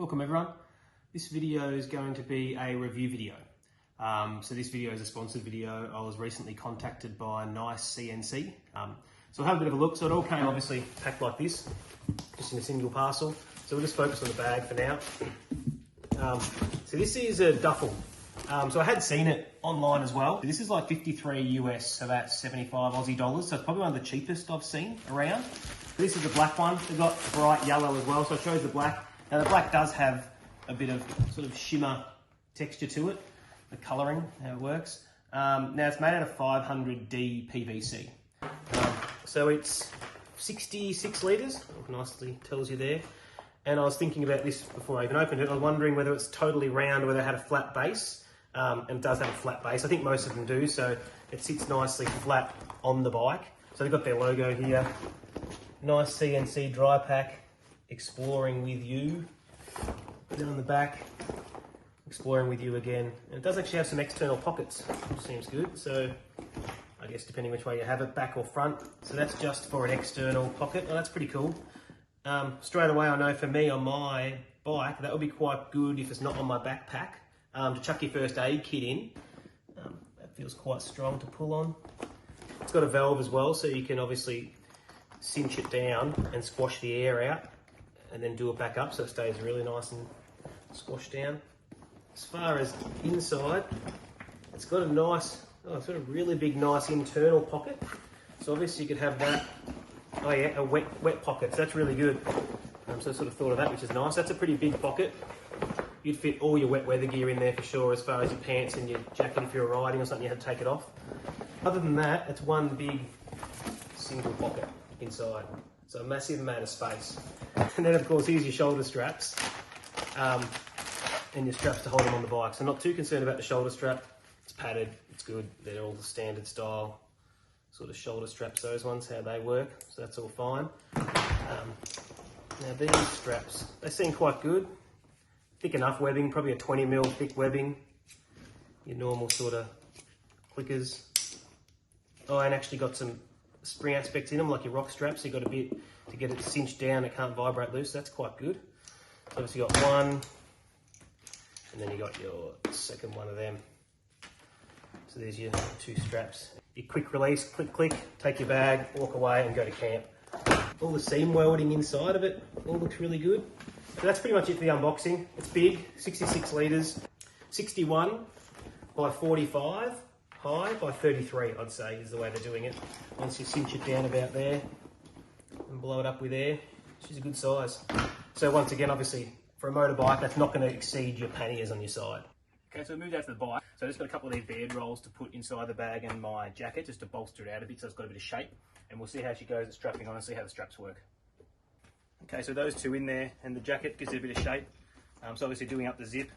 Welcome everyone. This video is going to be a review video. So this video is a sponsored video. I was recently contacted by Nicecnc. So I'll have a bit of a look. So it all came obviously packed like this, just in a single parcel. So we'll just focus on the bag for now. So this is a duffel. So I had seen it online as well. This is like 53 US, so that's 75 Aussie dollars. So it's probably one of the cheapest I've seen around. This is the black one. They've got bright yellow as well, so it shows the black. Now the black does have a bit of sort of shimmer texture to it, the colouring, how it works. Now it's made out of 500D PVC. So it's 66 litres, nicely tells you there. And I was thinking about this before I even opened it. I was wondering whether it's totally round or whether it had a flat base. And it does have a flat base. I think most of them do, so it sits nicely flat on the bike. So they've got their logo here. Nicecnc dry pack. Exploring with you. Down the back, exploring with you again. And it does actually have some external pockets, which seems good. So I guess depending which way you have it, back or front. So that's just for an external pocket. Oh, that's pretty cool. Straight away I know for me on my bike, that would be quite good if it's not on my backpack, to chuck your first aid kit in. That feels quite strong to pull on. It's got a valve as well, so you can obviously cinch it down and squash the air out, and then do it back up so it stays really nice and squashed down. As far as inside, it's got a nice, it's got a really big, nice internal pocket. So obviously you could have that, oh yeah, a wet pocket, so that's really good. So I sort of thought of that, which is nice. That's a pretty big pocket. You'd fit all your wet weather gear in there for sure, as far as your pants and your jacket if you're riding or something you had to take it off. Other than that, it's one big single pocket inside. So a massive amount of space. And then of course, here's your shoulder straps. And your straps to hold them on the bike. So not too concerned about the shoulder strap. It's padded, it's good. They're all the standard style sort of shoulder straps, those ones, how they work. So that's all fine. Now these straps, they seem quite good. Thick enough webbing, probably a 20mm thick webbing. Your normal sort of clickers. Oh, and actually got some spring aspects in them, like your rock straps. So you've got a bit to get it cinched down, it can't vibrate loose. That's quite good. So obviously you got one, and then you got your second one of them. So there's your two straps. Your quick release, click, click, take your bag, walk away and go to camp. All the seam welding inside of it, all looks really good. So that's pretty much it for the unboxing. It's big, 66 litres, 61 by 45, high by 33, I'd say, is the way they're doing it. Once you cinch it down about there and blow it up with air, which is a good size. So once again, obviously, for a motorbike, that's not going to exceed your panniers on your side. Okay, so we moved out to the bike. So I just got a couple of these bed rolls to put inside the bag and my jacket, just to bolster it out a bit so it's got a bit of shape. And we'll see how she goes at strapping on and see how the straps work. Okay, so those two in there, and the jacket gives it a bit of shape. So obviously doing up the zip.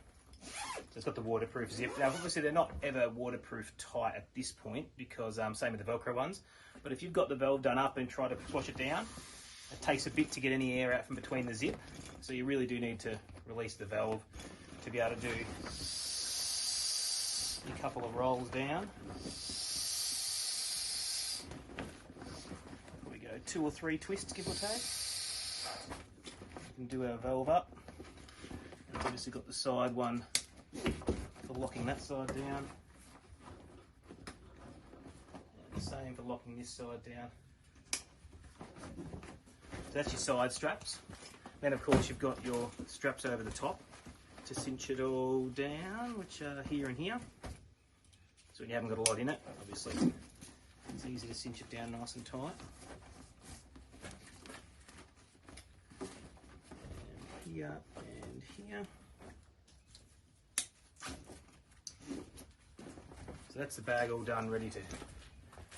So it's got the waterproof zip. Now obviously they're not ever waterproof tight at this point, because same with the Velcro ones. But if you've got the valve done up and try to squash it down, it takes a bit to get any air out from between the zip. So you really do need to release the valve to be able to do a couple of rolls down. There we go, 2 or 3 twists, give or take. We can do our valve up. It's obviously got the side one for locking that side down. And the same for locking this side down. So that's your side straps. Then of course you've got your straps over the top to cinch it all down, which are here and here. So when you haven't got a lot in it, obviously it's easy to cinch it down nice and tight. And here and here. So that's the bag all done, ready to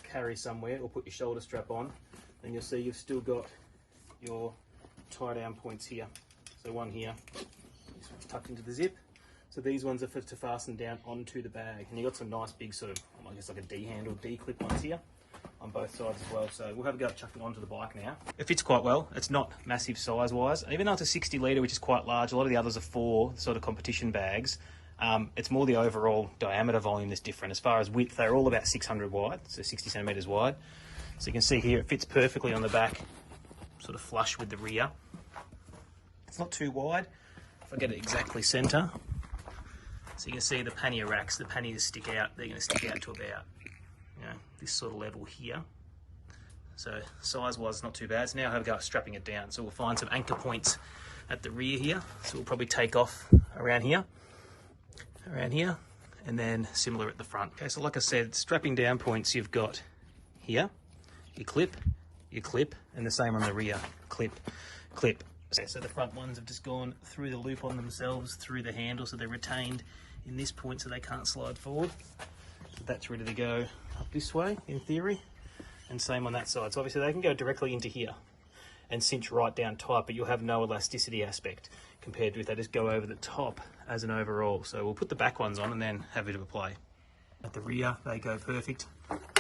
carry somewhere, or put your shoulder strap on. And you'll see you've still got your tie down points here. So one here, this one's tucked into the zip. So these ones are to fasten down onto the bag. And you've got some nice big sort of, I guess like a D-handle, D-clip ones here on both sides as well. So we'll have a go at chucking it onto the bike now. It fits quite well. It's not massive size-wise. Even though it's a 60 litre, which is quite large, a lot of the others are 4 sort of competition bags. It's more the overall diameter volume that's different. As far as width, they're all about 600 wide, so 60 centimetres wide. So you can see here it fits perfectly on the back, sort of flush with the rear. It's not too wide. if I get it exactly center, so you can see the pannier racks, the panniers stick out. They're going to stick out to about, you know, this sort of level here. So size-wise, not too bad. So now I have a go at strapping it down. So we'll find some anchor points at the rear here. So we'll probably take off around here, and then similar at the front. Okay, so like I said, strapping down points you've got here, your clip, and the same on the rear, clip. So the front ones have just gone through the loop on themselves, through the handle, so they're retained in this point so they can't slide forward. So that's ready to go up this way, in theory, and same on that side. So obviously they can go directly into here and cinch right down tight, but you'll have no elasticity aspect compared to if they just go over the top as an overall. So we'll put the back ones on and then have a bit of a play. At the rear, they go perfect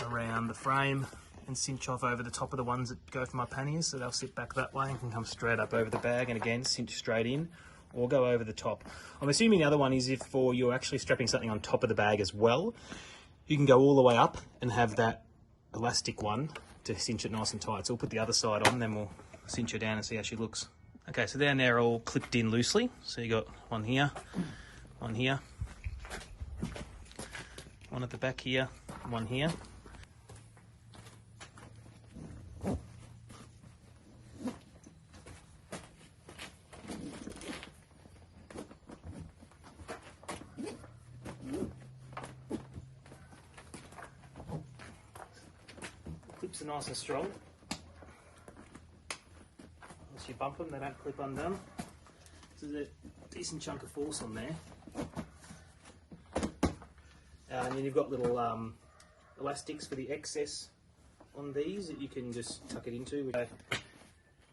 around the frame and cinch off over the top of the ones that go for my panniers, so they'll sit back that way and can come straight up over the bag, and again cinch straight in or go over the top. I'm assuming the other one is if you're actually strapping something on top of the bag as well, you can go all the way up and have that elastic one to cinch it nice and tight. So we'll put the other side on, then we'll cinch her down and see how she looks. Okay, so down there all clipped in loosely. So you got one here, one at the back here, one here. Clips are nice and strong. Once you bump them, they don't clip undone. So there's a decent chunk of force on there. And then you've got little elastics for the excess on these that you can just tuck it into.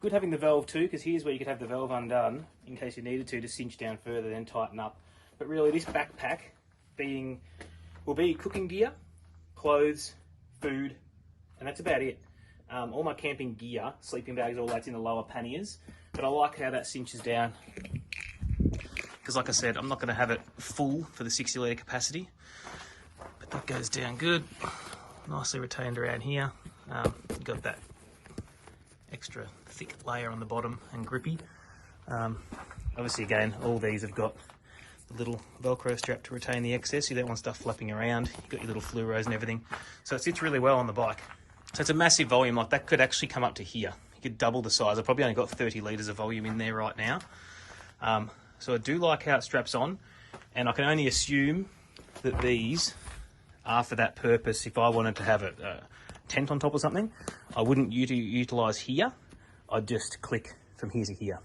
Good having the valve too, because here's where you could have the valve undone in case you needed to cinch down further, then tighten up. But really this backpack will be cooking gear, clothes, food, and that's about it. All my camping gear, sleeping bags, all that's in the lower panniers, but I like how that cinches down, because like I said, I'm not going to have it full for the 60 litre capacity, but that goes down good, nicely retained around here. You've got that extra thick layer on the bottom and grippy. Obviously again, all these have got the little Velcro strap to retain the excess. You don't want stuff flapping around. You've got your little fluoros and everything. So it sits really well on the bike. So it's a massive volume, like that could actually come up to here. You could double the size. I've probably only got 30 litres of volume in there right now. So I do like how it straps on, and I can only assume that these are for that purpose. If I wanted to have a tent on top or something, I wouldn't utilise here. I'd just click from here to here.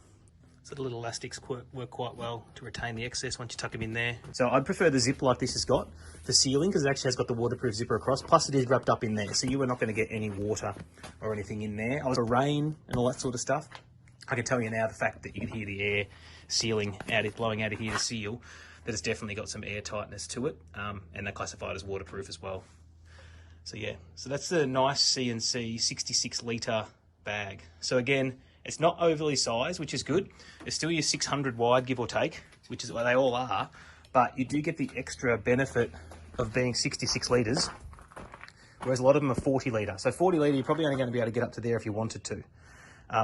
So the little elastics work quite well to retain the excess once you tuck them in there. So I'd prefer the zip like this has got for sealing, because it actually has got the waterproof zipper across, plus it is wrapped up in there, so you are not going to get any water or anything in there. For rain and all that sort of stuff, I can tell you now, the fact that you can hear the air sealing out, blowing out of here to seal, that it's definitely got some air tightness to it, and they're classified as waterproof as well. So yeah, so that's the Nicecnc 66 litre bag. So again, it's not overly sized, which is good. It's still your 600 wide, give or take, which is what they all are, but you do get the extra benefit of being 66 litres, whereas a lot of them are 40 litre. So 40 litre, you're probably only going to be able to get up to there if you wanted to.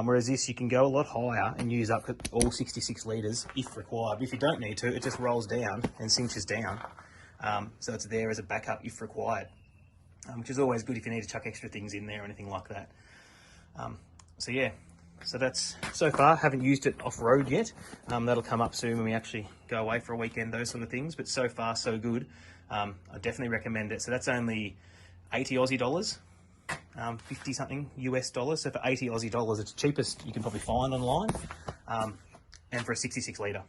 Whereas this, you can go a lot higher and use up all 66 litres if required. But if you don't need to, it just rolls down and cinches down. So it's there as a backup if required, which is always good if you need to chuck extra things in there or anything like that. So yeah. So that's, so far, haven't used it off-road yet. That'll come up soon when we actually go away for a weekend, those sort of things. But so far, so good. I definitely recommend it. So that's only 80 Aussie dollars, 50 something US dollars. So for 80 Aussie dollars, it's the cheapest you can probably find online, and for a 66 litre.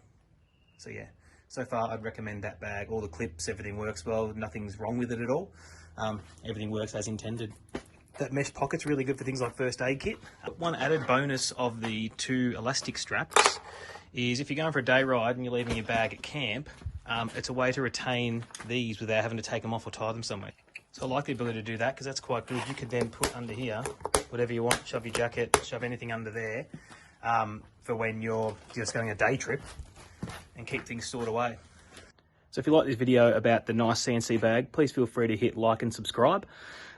So yeah, so far I'd recommend that bag. All the clips, everything works well. Nothing's wrong with it at all. Everything works as intended. That mesh pocket's really good for things like first aid kit. One added bonus of the 2 elastic straps is if you're going for a day ride and you're leaving your bag at camp, it's a way to retain these without having to take them off or tie them somewhere. So I like the ability to do that, because that's quite good. You could then put under here whatever you want, shove your jacket, shove anything under there, for when you're just going a day trip, and keep things stored away. So if you like this video about the Nicecnc bag, please feel free to hit like and subscribe.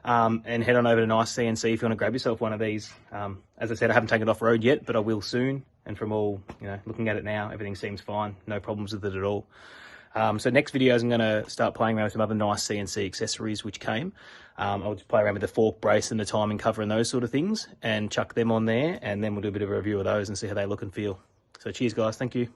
And head on over to Nicecnc if you want to grab yourself one of these. As I said, I haven't taken it off road yet, but I will soon. and from all, looking at it now, everything seems fine. No problems with it at all. So next videos, I'm going to start playing around with some other nice CNC accessories which came. I'll just play around with the fork brace and the timing cover and those sort of things and chuck them on there, and then we'll do a bit of a review of those and see how they look and feel. So cheers guys, thank you.